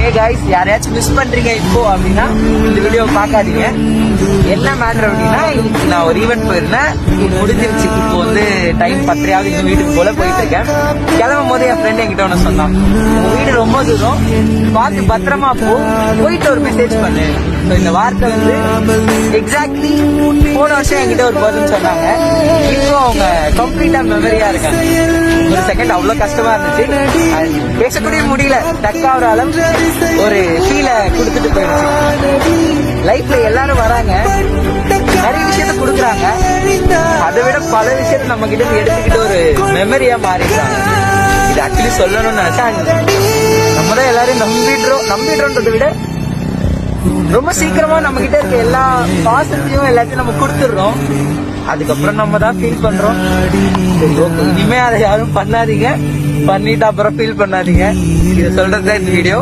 ஏ guys, யாரையாச்சும் miss பண்றீங்க இப்போ அப்படின்னா இந்த வீடியோ பார்க்காதீங்க. என்ன மேட்டர் அப்படின்னா, இன்னைக்கு நான் ஒரு ஈவெண்ட் போயிருந்தேன், முடிஞ்சிருச்சு. இப்போ வந்து டைம் 10:30 இந்த வீட்டுக்கு போல போயிட்டு இருக்கேன். கிளம்பும் போது என் ஃப்ரெண்ட் என்கிட்ட ஒன்று சொன்னான், உங்க வீடு ரொம்ப தூரம், பார்த்து பத்திரமா போயிட்டு ஒரு மெசேஜ் பண்ணு. இந்த வார்த்தை வந்து எக்ஸாக்ட்லி போன வருஷம் என்கிட்ட ஒரு பர்சன் சொன்னாங்க. இப்போ அவங்க கம்ப்ளீட்டா மெமரியா இருக்காங்க. ஒரு செகண்ட் அவ்வளவு கஷ்டமா இருந்துச்சு, பேசக்கூடிய முடியல. டக்காகிற அளவு ஒரு ஃபீலை கொடுத்துட்டு போயிடுச்சு. லைஃப்ல எல்லாரும் வராங்க, நிறைய விஷயத்த கொடுக்குறாங்க, அதை விட பல விஷயத்த நம்ம கிட்ட எடுத்துக்கிட்டு ஒரு மெமரியா மாறிடுறாங்க. இது ஆக்சுவலி சொல்லணும்னு நினைச்சா, நம்ம தான் எல்லாரும் நம்பிடுறோன்றதை விட ரொம்ப சீக்கிரமா நம்ம கிட்ட இருக்க எல்லா பாசிட்டிவும் எல்லாத்தையும் நம்ம கொடுத்துடுறோம். அதுக்கப்புறம் நம்ம தான் ஃபீல் பண்றோம். இனிமே அதை யாரும் பண்ணாதீங்க, பண்ணிட்டு அப்புறம் ஃபீல் பண்ணாதீங்க. இதை சொல்றதுதான் இந்த வீடியோ.